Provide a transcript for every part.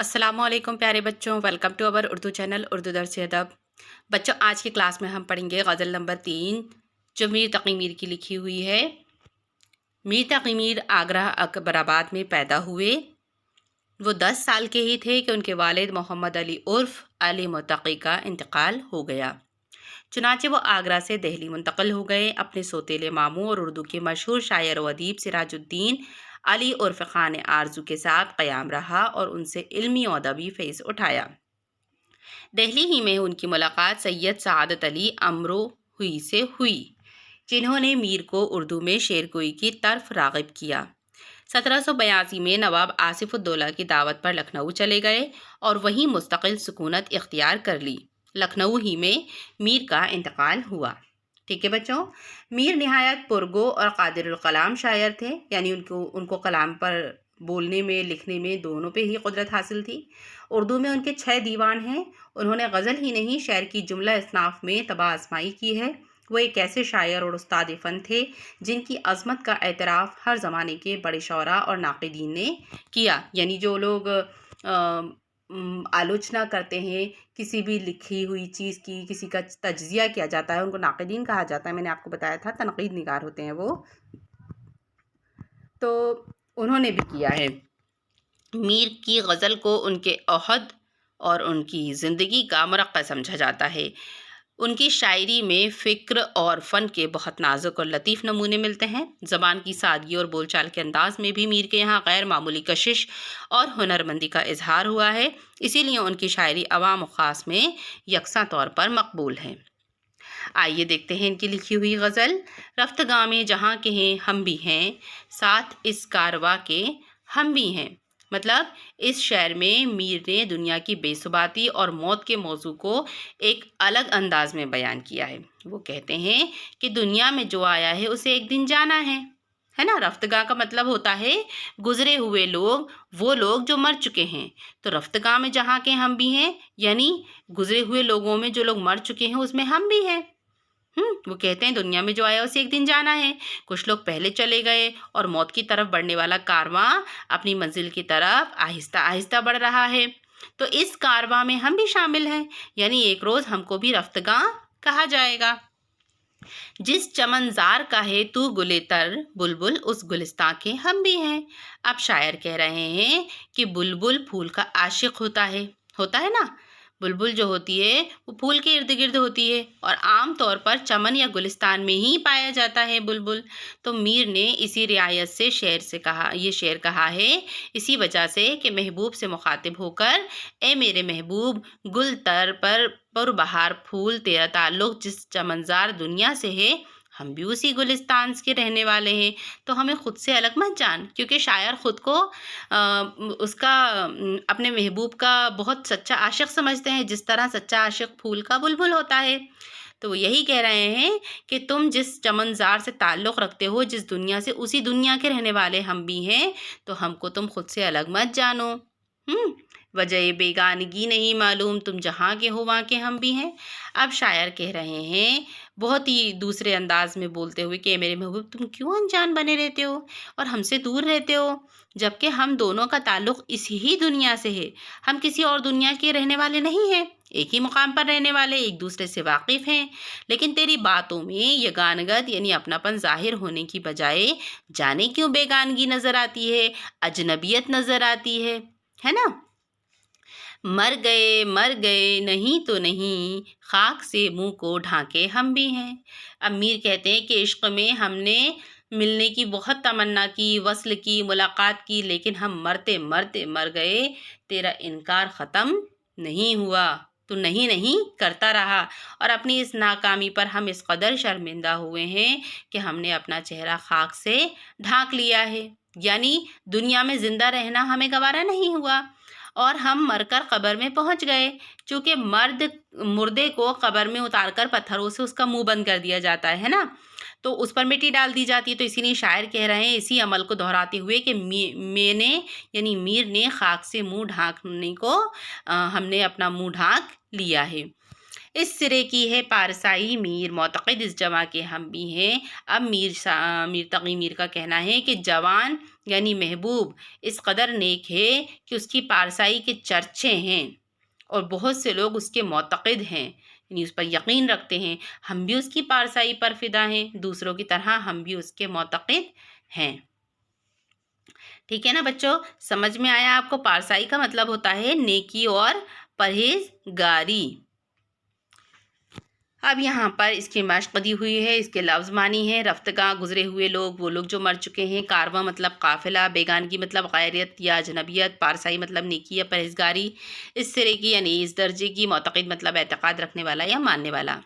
अस्सलामु अलैकुम प्यारे बच्चों, welcome to our Urdu channel Urdu दर्स अदब। बच्चों, आज की क्लास में हम पढ़ेंगे गज़ल नंबर 3 जो मीर तक़ी मीर की लिखी हुई है। मीर तक़ी मीर आगरा अकबराबाद में पैदा हुए। वो 10 साल के ही थे कि उनके वालिद मोहम्मद अली उर्फ़ अली मुत्तक़ी का इंतकाल हो गया। चुनांचे वो आगरा से दिल्ली मुंतकिल हो गए। अपने सौतेले मामू और उर्दू के मशहूर शायर व अदीब सिराजुद्दीन अली उर्फ़ ख़ान आरज़ू के साथ क़याम रहा और उनसे इल्मी और अदबी फ़ैज़ उठाया। दिल्ली ही में उनकी मुलाकात सैयद सआदत अली अमरो हुई से हुई, जिन्होंने मीर को उर्दू में शेरगोई की तरफ राग़िब किया। 1782 में नवाब आसिफ़ुद्दौला की दावत पर लखनऊ चले गए और वहीं मुस्तकिल सुकूनत इख्तियार कर ली। लखनऊ ही में मीर का इंतकाल हुआ। ठीक है बच्चों, मीर निहायत पुरगो और कादिरुल कलाम शायर थे, यानी उनको कलाम पर बोलने में लिखने में दोनों पे ही कुदरत हासिल थी। उर्दू में उनके 6 दीवान हैं। उन्होंने गज़ल ही नहीं शेर की जुमला इसनाफ में तबाह आजमाई की है। वो एक ऐसे शायर और उस्ताद फ़न थे जिनकी अज़मत का एतराफ़ हर ज़माने के बड़े शौरा और नाक़िदीन ने किया। यानी जो लोग आलोचना करते हैं किसी भी लिखी हुई चीज़ की, किसी का तज्ज़िया किया जाता है, उनको नाक़िदीन कहा जाता है। मैंने आपको बताया था तनक़ीद निगार होते हैं वो, तो उन्होंने भी किया है। मीर की गज़ल को उनके अहद और उनकी ज़िंदगी का मरक़्क़ा समझा जाता है। उनकी शायरी में फ़िक्र और फ़न के बहुत नाजुक और लतीफ़ नमूने मिलते हैं। ज़बान की सादगी और बोलचाल के अंदाज़ में भी मीर के यहाँ गैर मामूली कशिश और हुनरमंदी का इजहार हुआ है। इसीलिए उनकी शायरी अवाम और ख़ास में यकसा तौर पर मकबूल है। आइए देखते हैं इनकी लिखी हुई गज़ल। रफ्तगां में जहाँ के हैं हम भी हैं, साथ इस कारवा के हम भी हैं। मतलब इस शेर में मीर ने दुनिया की बेसुबाती और मौत के मौजू को एक अलग अंदाज में बयान किया है। वो कहते हैं कि दुनिया में जो आया है उसे एक दिन जाना है ना। रफ्तगां का मतलब होता है गुजरे हुए लोग, वो लोग जो मर चुके हैं। तो रफ्तगां में जहाँ के हम भी हैं, यानी गुजरे हुए लोगों में जो लोग मर चुके हैं उसमें हम भी हैं। वो कहते हैं दुनिया में जो आया उसे एक दिन जाना है। कुछ लोग पहले चले गए और मौत की तरफ बढ़ने वाला कारवां अपनी मंजिल की तरफ आहिस्ता आहिस्ता बढ़ रहा है। तो इस कारवां में हम भी शामिल हैं, यानी एक रोज़ हमको भी रफ्तगां कहा जाएगा। जिस चमनज़ार का है तू गुलेतर, बुलबुल उस गुलिस्तां के हम भी हैं। अब शायर कह रहे हैं कि बुलबुल फूल का आशिक होता है ना। बुलबुल जो होती है वो फूल के इर्द गिर्द होती है और आम तौर पर चमन या गुलिस्तान में ही पाया जाता है बुलबुल। तो मीर ने इसी रियायत से ये शेर कहा है इसी वजह से कि महबूब से मुखातिब होकर, ए मेरे महबूब गुल तर पर बहार फूल, तेरा ताल्लुक़ जिस चमनज़ार दुनिया से है, हम भी उसी गुलिस्तान के रहने वाले हैं। तो हमें ख़ुद से अलग मत जान, क्योंकि शायर ख़ुद को अपने महबूब का बहुत सच्चा आशिक समझते हैं, जिस तरह सच्चा आशिक फूल का बुलबुल होता है। तो वो यही कह रहे हैं कि तुम जिस चमनज़ार से ताल्लुक़ रखते हो, जिस दुनिया से, उसी दुनिया के रहने वाले हम भी हैं। तो हमको तुम खुद से अलग मत जानो। वजह बेगानगी नहीं मालूम, तुम जहाँ के हो वहाँ के हम भी हैं। अब शायर कह रहे हैं बहुत ही दूसरे अंदाज में बोलते हुए कि मेरे महबूब तुम क्यों अनजान बने रहते हो और हमसे दूर रहते हो, जबकि हम दोनों का ताल्लुक़ इसी ही दुनिया से है। हम किसी और दुनिया के रहने वाले नहीं हैं, एक ही मुकाम पर रहने वाले, एक दूसरे से वाकिफ़ हैं। लेकिन तेरी बातों में ये गानगत यानी अपनापन ज़ाहिर होने की बजाय जाने क्यों बेगानगी नज़र आती है, अजनबियत नज़र आती है ना। मर गए नहीं तो नहीं, खाक से मुंह को ढांके हम भी हैं। अब मीर कहते हैं कि इश्क में हमने मिलने की बहुत तमन्ना की, वस्ल की, मुलाकात की, लेकिन हम मरते मरते मर गए। तेरा इनकार ख़त्म नहीं हुआ, तू नहीं नहीं करता रहा। और अपनी इस नाकामी पर हम इस कदर शर्मिंदा हुए हैं कि हमने अपना चेहरा खाक से ढांक लिया है। यानी दुनिया में ज़िंदा रहना हमें गवारा नहीं हुआ और हम मरकर कब्र में पहुंच गए। चूँकि मुर्दे को कब्र में उतारकर पत्थरों से उसका मुंह बंद कर दिया जाता है ना, तो उस पर मिट्टी डाल दी जाती है। तो इसीलिए शायर कह रहे हैं इसी अमल को दोहराते हुए कि मीर ने खाक से मुंह ढांकने को हमने अपना मुंह ढांक लिया है। اس سرے کی ہے پارسائی میر، معتقد اس جمع کے ہم بھی ہیں۔ اب میر تقی میر کا کہنا ہے کہ جوان یعنی محبوب اس قدر نیک ہے کہ اس کی پارسائی کے چرچے ہیں اور بہت سے لوگ اس کے معتقد ہیں، یعنی اس پر یقین رکھتے ہیں۔ ہم بھی اس کی پارسائی پر فدا ہیں، دوسروں کی طرح ہم بھی اس کے معتقد ہیں۔ ٹھیک ہے نا بچوں، سمجھ میں آیا آپ کو؟ پارسائی کا مطلب ہوتا ہے نیکی اور پرہیزگاری۔ اب یہاں پر اس کی مشق دی ہوئی ہے، اس کے لفظ معنی ہے: رفتگاں گزرے ہوئے لوگ، وہ لوگ جو مر چکے ہیں۔ کارواں مطلب قافلہ، بیگانگی مطلب غیریت یا اجنبیت، پارسائی مطلب نیکی یا پرہیزگاری، اس سرے کی یعنی اس درجے کی، معتقد مطلب اعتقاد رکھنے والا یا ماننے والا۔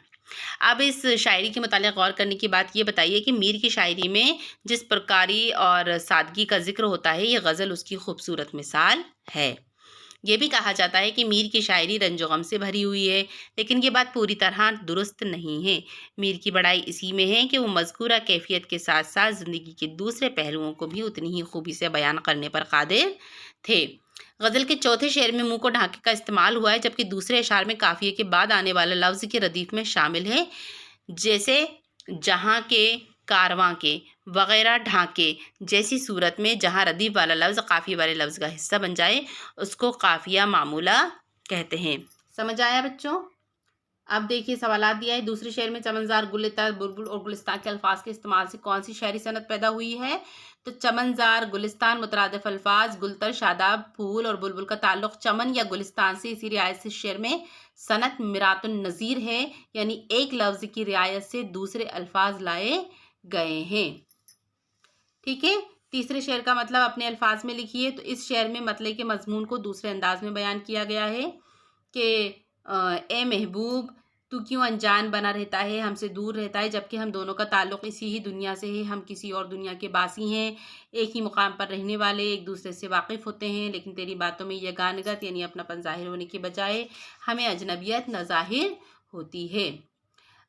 اب اس شاعری کے متعلق غور کرنے کی بات یہ بتائیے کہ میر کی شاعری میں جس پرکاری اور سادگی کا ذکر ہوتا ہے، یہ غزل اس کی خوبصورت مثال ہے۔ یہ بھی کہا جاتا ہے کہ میر کی شاعری رنج و غم سے بھری ہوئی ہے، لیکن یہ بات پوری طرح درست نہیں ہے۔ میر کی بڑائی اسی میں ہے کہ وہ مذکورہ کیفیت کے ساتھ ساتھ زندگی کے دوسرے پہلوؤں کو بھی اتنی ہی خوبی سے بیان کرنے پر قادر تھے۔ غزل کے چوتھے شعر میں منہ کو ڈھانکے کا استعمال ہوا ہے، جبکہ دوسرے اشعار میں قافیے کے بعد آنے والا لفظ کے ردیف میں شامل ہے، جیسے جہاں کے، کارواں کے وغیرہ۔ ڈھانکے جیسی صورت میں جہاں ردیف والا لفظ قافیے والے لفظ کا حصہ بن جائے اس کو قافیہ معمولہ کہتے ہیں۔ سمجھ آیا بچوں؟ اب دیکھیے سوالات دیا ہے۔ دوسرے شعر میں چمنزار، گلتر، بلبل اور گلستان کے الفاظ کے استعمال سے کون سی شعری صنعت پیدا ہوئی ہے؟ تو چمنزار، گلستان مترادف الفاظ، گلتر شاداب پھول اور بلبل کا تعلق چمن یا گلستان سے، اسی رعایت سے شعر میں صنعت مرات النظیر ہے، یعنی ایک لفظ کی رعایت سے دوسرے الفاظ لائے گئے ہیں۔ ٹھیک ہے، تیسرے شعر کا مطلب اپنے الفاظ میں لکھیے۔ تو اس شعر میں مطلع کے مضمون کو دوسرے انداز میں بیان کیا گیا ہے کہ اے محبوب تو کیوں انجان بنا رہتا ہے، ہم سے دور رہتا ہے، جبکہ ہم دونوں کا تعلق اسی ہی دنیا سے ہے، ہم کسی اور دنیا کے باسی ہیں، ایک ہی مقام پر رہنے والے، ایک دوسرے سے واقف ہوتے ہیں، لیکن تیری باتوں میں یگانگت یعنی اپناپن ظاہر ہونے کے بجائے ہمیں اجنبیت نہ ظاہر ہوتی ہے۔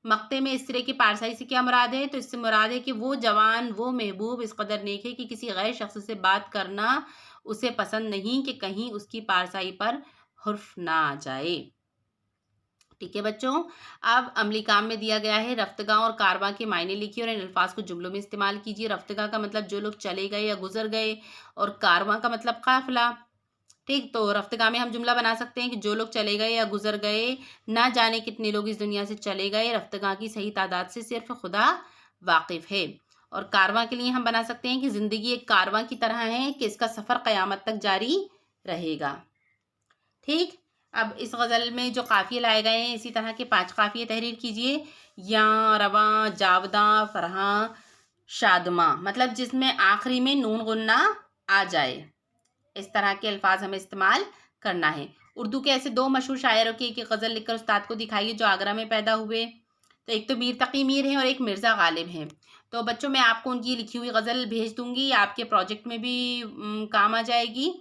مقطع میں اس طرح کی پارسائی سے کیا مراد ہے؟ تو اس سے مراد ہے کہ وہ جوان، وہ محبوب اس قدر نیک ہے کہ کسی غیر شخص سے بات کرنا اسے پسند نہیں کہ کہیں اس کی پارسائی پر حرف نہ آ جائے۔ ٹھیک ہے بچوں، اب عملی کام میں دیا گیا ہے رفتگاں اور کارواں کے معنی لکھیے اور ان الفاظ کو جملوں میں استعمال کیجیے۔ رفتگاں کا مطلب جو لوگ چلے گئے یا گزر گئے، اور کارواں کا مطلب قافلہ۔ ٹھیک، تو رفتگاں میں ہم جملہ بنا سکتے ہیں کہ جو لوگ چلے گئے یا گزر گئے، نہ جانے کتنے لوگ اس دنیا سے چلے گئے، رفتگاں کی صحیح تعداد سے صرف خدا واقف ہے۔ اور کارواں کے لیے ہم بنا سکتے ہیں کہ زندگی ایک کارواں کی طرح ہے کہ اس کا سفر قیامت تک جاری رہے گا۔ ٹھیک، اب اس غزل میں جو قافیے لائے گئے ہیں، اسی طرح کے 5 قافیے تحریر کیجیے۔ یاں، رواں، جاوداں، فرحاں، شادماں، مطلب جس میں آخری میں نون غنہ آ جائے، اس طرح کے الفاظ ہمیں استعمال کرنا ہے۔ اردو کے ایسے 2 مشہور شاعروں کی ایک غزل لکھ کر استاد کو دکھائیے جو آگرہ میں پیدا ہوئے۔ تو ایک تو میر تقی میر ہیں اور ایک مرزا غالب ہیں۔ تو بچوں میں آپ کو ان کی لکھی ہوئی غزل بھیج دوں گی، آپ کے پروجیکٹ میں بھی کام آ جائے گی،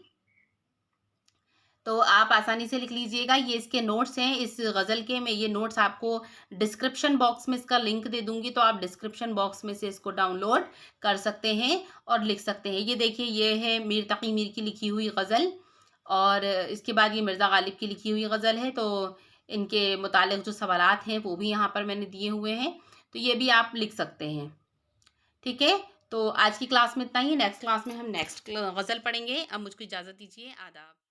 تو آپ آسانی سے لکھ لیجئے گا۔ یہ اس کے نوٹس ہیں اس غزل کے، میں یہ نوٹس آپ کو ڈسکرپشن باکس میں اس کا لنک دے دوں گی، تو آپ ڈسکرپشن باکس میں سے اس کو ڈاؤن لوڈ کر سکتے ہیں اور لکھ سکتے ہیں۔ یہ دیکھیے، یہ ہے میر تقی میر کی لکھی ہوئی غزل، اور اس کے بعد یہ مرزا غالب کی لکھی ہوئی غزل ہے۔ تو ان کے متعلق جو سوالات ہیں وہ بھی یہاں پر میں نے دیے ہوئے ہیں، تو یہ بھی آپ لکھ سکتے ہیں۔ ٹھیک ہے، تو آج کی کلاس میں اتنا ہی۔ نیکسٹ کلاس میں ہم نیکسٹ غزل پڑھیں گے۔ اب مجھ کو اجازت دیجیے، آداب۔